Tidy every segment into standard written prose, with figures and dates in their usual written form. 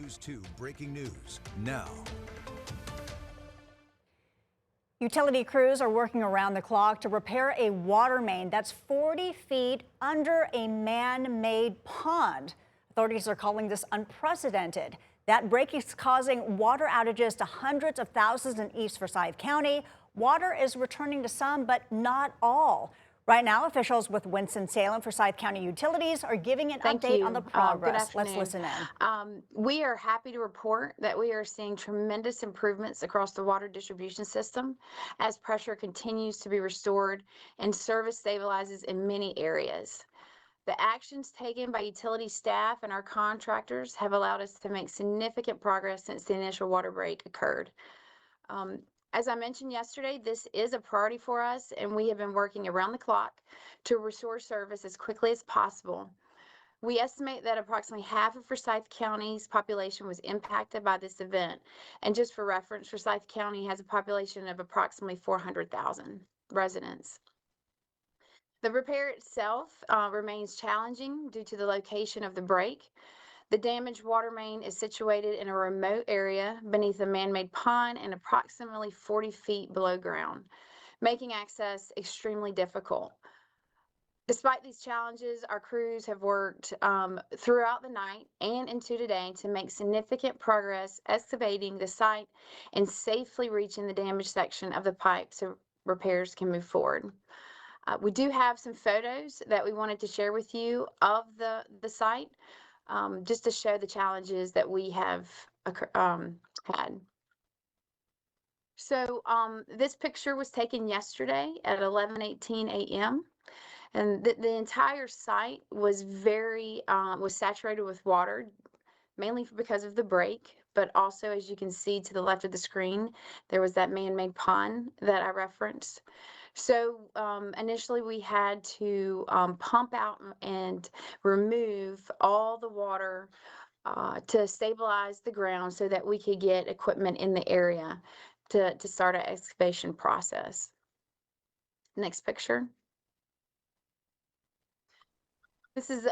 News 2 breaking news now. Utility crews are working around the clock to repair a water main that's 40 feet under a man-made pond. Authorities are calling this unprecedented. That break is causing water outages to hundreds of thousands in East Forsyth County. Water is returning to some, but not all. Right now, officials with Winston-Salem Forsyth County Utilities are giving an update on the progress. Let's listen in. We are happy to report that we are seeing tremendous improvements across the water distribution system as pressure continues to be restored and service stabilizes in many areas. The actions taken by utility staff and our contractors have allowed us to make significant progress since the initial water break occurred. As I mentioned yesterday, this is a priority for us, and we have been working around the clock to restore service as quickly as possible. We estimate that approximately half of Forsyth County's population was impacted by this event. And just for reference, Forsyth County has a population of approximately 400,000 residents. The repair itself remains challenging due to the location of the break. The damaged water main is situated in a remote area beneath a man-made pond and approximately 40 feet below ground, making access extremely difficult. Despite these challenges, our crews have worked throughout the night and into today to make significant progress excavating the site and safely reaching the damaged section of the pipe so repairs can move forward. We do have some photos that we wanted to share with you of the site. Just to show the challenges that we have had. So this picture was taken yesterday at 11:18 a.m. and the entire site was was saturated with water, mainly because of the break, but also, as you can see to the left of the screen, there was that man-made pond that I referenced. So initially we had to pump out and remove all the water to stabilize the ground so that we could get equipment in the area to start our excavation process. Next picture. This is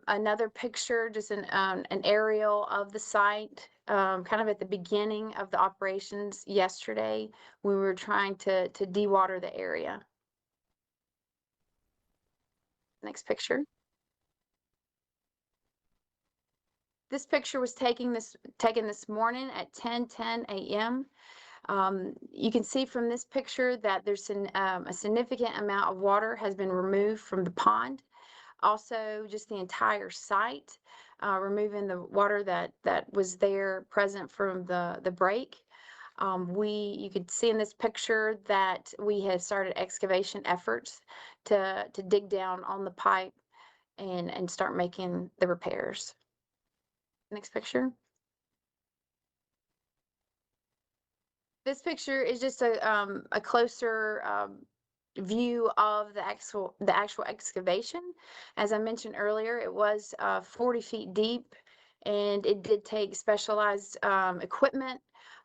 another picture, just an aerial of the site, kind of at the beginning of the operations yesterday. We were trying to dewater the area. Next picture. This picture was taken this morning at 10:10 a.m. You can see from this picture that there's a significant amount of water has been removed from the pond. Also, just the entire site, removing the water that was there present from the break. You could see in this picture that we have started excavation efforts to dig down on the pipe and start making the repairs. Next picture. This picture is just a closer view of the actual excavation. As I mentioned earlier, it was 40 feet deep, and it did take specialized equipment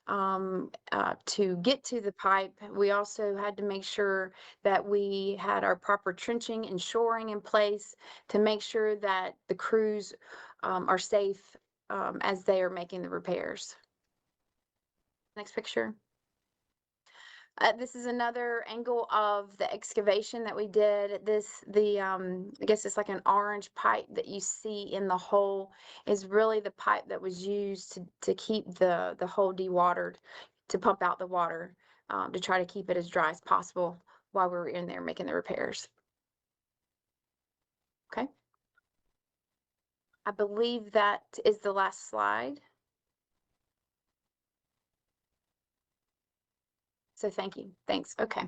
to get to the pipe. We also had to make sure that we had our proper trenching and shoring in place to make sure that the crews are safe as they are making the repairs. Next picture. This is another angle of the excavation that we did. I guess it's like an orange pipe that you see in the hole is really the pipe that was used to keep the hole dewatered, to pump out the water, to try to keep it as dry as possible while we were in there making the repairs. Okay. I believe that is the last slide. So thank you. Thanks. Okay.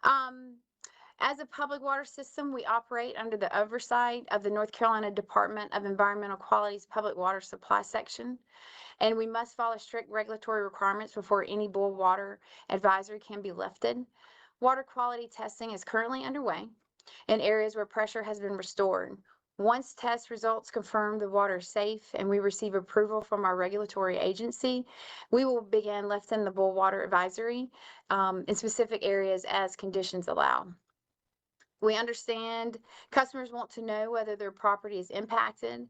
As a public water system, we operate under the oversight of the North Carolina Department of Environmental Quality's Public Water Supply Section, and we must follow strict regulatory requirements before any boil water advisory can be lifted. Water quality testing is currently underway in areas where pressure has been restored. Once test results confirm the water is safe and we receive approval from our regulatory agency, we will begin lifting the boil water advisory in specific areas as conditions allow. We understand customers want to know whether their property is impacted.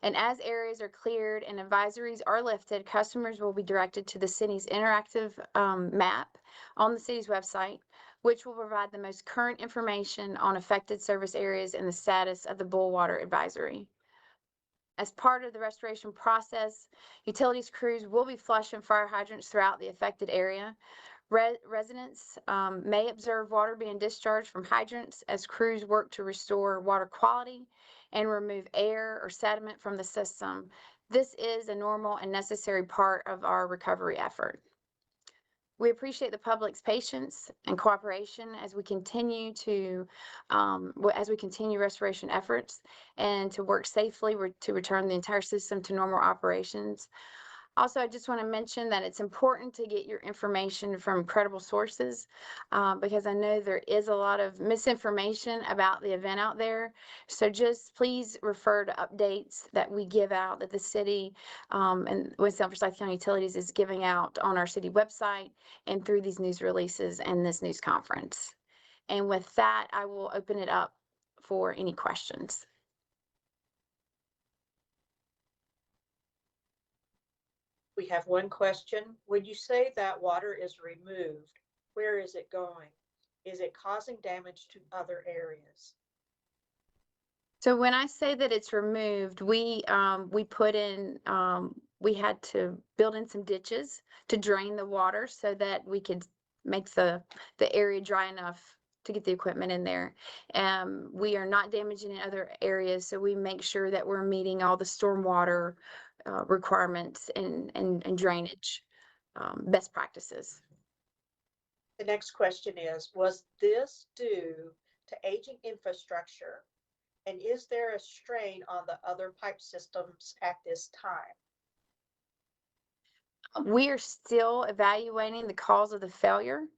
And as areas are cleared and advisories are lifted, customers will be directed to the city's interactive map on the city's website, which will provide the most current information on affected service areas and the status of the Bull Water Advisory. As part of the restoration process, utilities crews will be flushing fire hydrants throughout the affected area. Residents may observe water being discharged from hydrants as crews work to restore water quality and remove air or sediment from the system. This is a normal and necessary part of our recovery effort. We appreciate the public's patience and cooperation as we continue restoration efforts and to work safely to return the entire system to normal operations. Also, I just want to mention that it's important to get your information from credible sources because I know there is a lot of misinformation about the event out there. So just please refer to updates that we give out, that the city and Winston-Salem County Utilities is giving out on our city website and through these news releases and this news conference. And with that, I will open it up for any questions. We have one question. When you say that water is removed, where is it going? Is it causing damage to other areas? So when I say that it's removed, we put in, we had to build in some ditches to drain the water so that we could make the area dry enough to get the equipment in there. We are not damaging in other areas, so we make sure that we're meeting all the stormwater requirements and drainage best practices. The next question is, was this due to aging infrastructure? And is there a strain on the other pipe systems at this time? We are still evaluating the cause of the failure.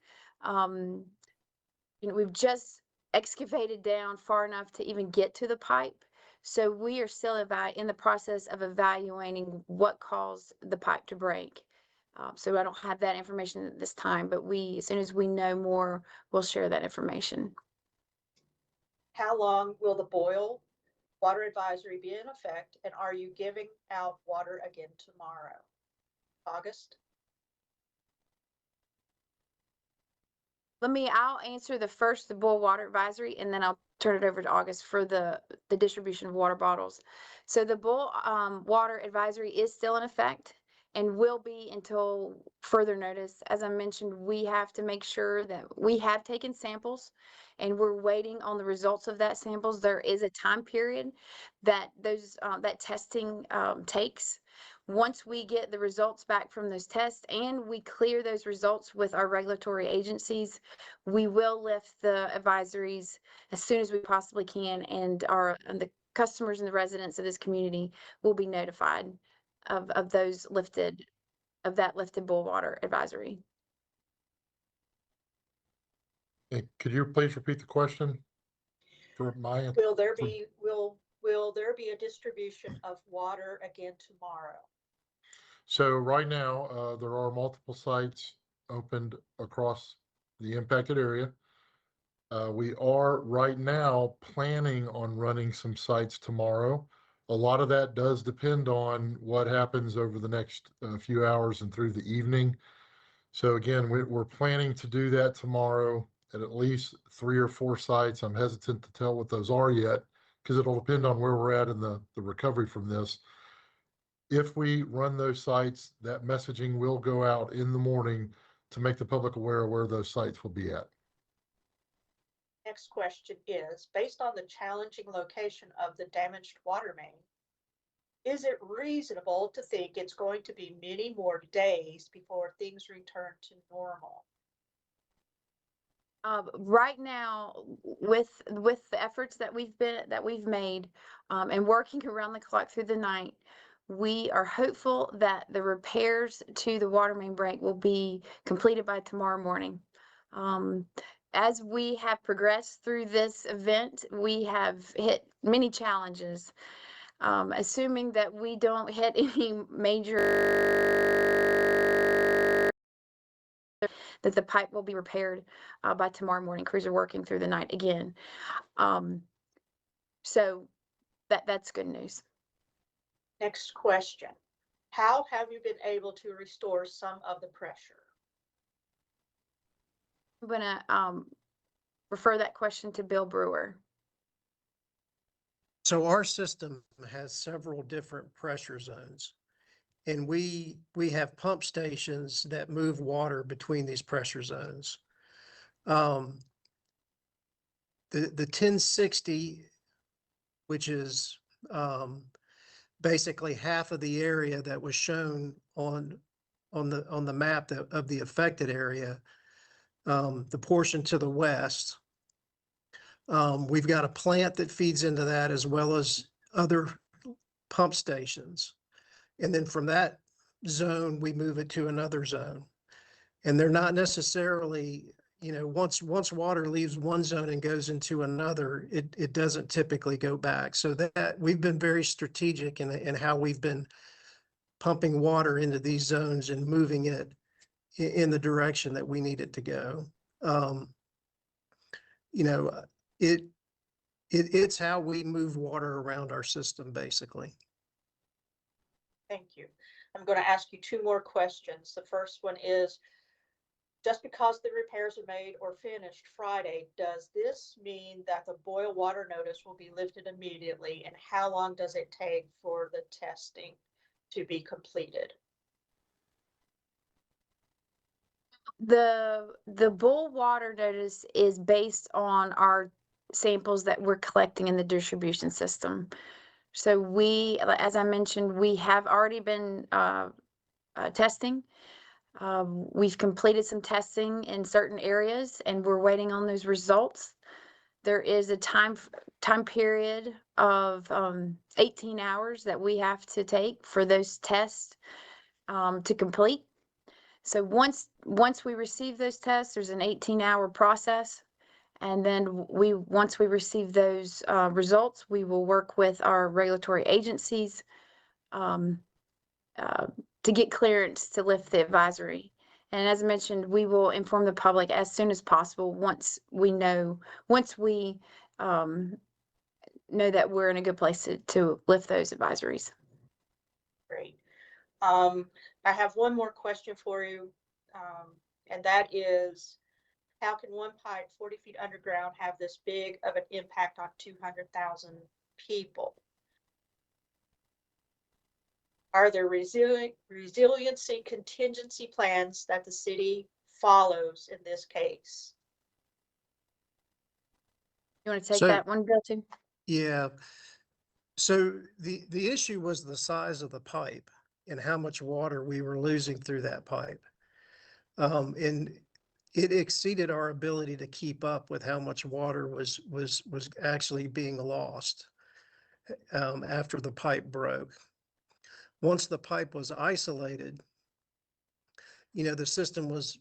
We've just excavated down far enough to even get to the pipe. So we are still in the process of evaluating what caused the pipe to break. So I don't have that information at this time, but as soon as we know more, we'll share that information. How long will the boil water advisory be in effect? And are you giving out water again tomorrow? August? I'll answer the Bull Water Advisory, and then I'll turn it over to August for the distribution of water bottles. So the Bull Water Advisory is still in effect and will be until further notice. As I mentioned, we have to make sure that we have taken samples and we're waiting on the results of that samples. There is a time period that that testing takes. Once we get the results back from those tests and we clear those results with our regulatory agencies, we will lift the advisories as soon as we possibly can, and the customers and the residents of this community will be notified of that lifted Bull Water Advisory. Hey, could you please repeat the question for my? Will there be a distribution of water again tomorrow? So right now, there are multiple sites opened across the impacted area. We are right now planning on running some sites tomorrow. A lot of that does depend on what happens over the next few hours and through the evening. So again, we're planning to do that tomorrow at least 3 or 4 sites. I'm hesitant to tell what those are yet because it'll depend on where we're at in the recovery from this. If we run those sites, that messaging will go out in the morning to make the public aware of where those sites will be at. Next question is, based on the challenging location of the damaged water main, is it reasonable to think it's going to be many more days before things return to normal? Right now, with the efforts that we've made and working around the clock through the night, we are hopeful that the repairs to the water main break will be completed by tomorrow morning. As we have progressed through this event, we have hit many challenges. Assuming that we don't hit any major, that the pipe will be repaired by tomorrow morning. Crews are working through the night again. So that's good news. Next question. How have you been able to restore some of the pressure? I'm gonna refer that question to Bill Brewer. So our system has several different pressure zones, and we have pump stations that move water between these pressure zones. The 1060, which is basically half of the area that was shown on the map of the affected area, the portion to the west. We've got a plant that feeds into that as well as other pump stations. And then from that zone, we move it to another zone. And they're not necessarily, once water leaves one zone and goes into another, it doesn't typically go back. So that we've been very strategic in how we've been pumping water into these zones and moving it in the direction that we need it to go. It's how we move water around our system, basically. Thank you. I'm going to ask you two more questions. The first one is, just because the repairs are made or finished Friday, does this mean that the boil water notice will be lifted immediately? And how long does it take for the testing to be completed? The boil water notice is based on our samples that we're collecting in the distribution system. So we, as I mentioned, we have already been testing. We've completed some testing in certain areas and we're waiting on those results. There is a time period of 18 hours that we have to take for those tests to complete. So once we receive those tests, there's an 18-hour process. And then once we receive those results, we will work with our regulatory agencies to get clearance to lift the advisory. And as mentioned, we will inform the public as soon as possible once we know that we're in a good place to lift those advisories. Great. I have one more question for you, and that is, how can one pipe 40 feet underground have this big of an impact on 200,000 people? Are there resiliency contingency plans that the city follows in this case? You want to take that one, Bill, too? Yeah. So the issue was the size of the pipe and how much water we were losing through that pipe. And it exceeded our ability to keep up with how much water was actually being lost after the pipe broke. Once the pipe was isolated, the system was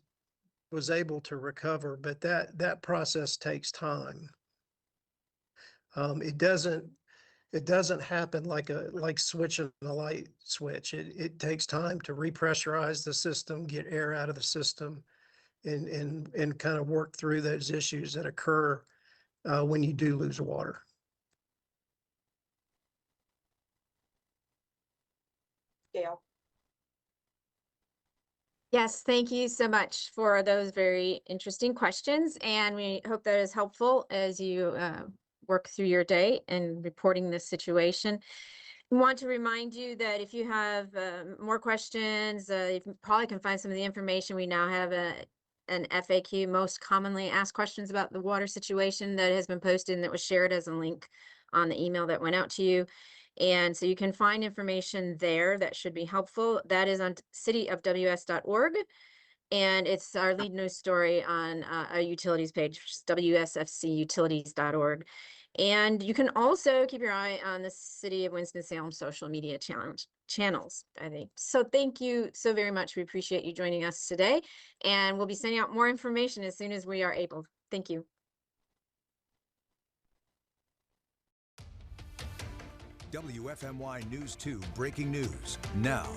able to recover, but that process takes time. It doesn't happen like switching a light switch. It takes time to repressurize the system, get air out of the system, and kind of work through those issues that occur when you do lose water. Gail. Yes, thank you so much for those very interesting questions. And we hope that is helpful as you work through your day and reporting this situation. We want to remind you that if you have more questions, you probably can find some of the information. We now have an FAQ, most commonly asked questions about the water situation, that has been posted and that was shared as a link on the email that went out to you. And so you can find information there that should be helpful. That is on cityofws.org. And it's our lead news story on a utilities page, wsfcutilities.org. And you can also keep your eye on the City of Winston-Salem social media channels, I think. So thank you so very much. We appreciate you joining us today. And we'll be sending out more information as soon as we are able. Thank you. WFMY News 2 breaking news now.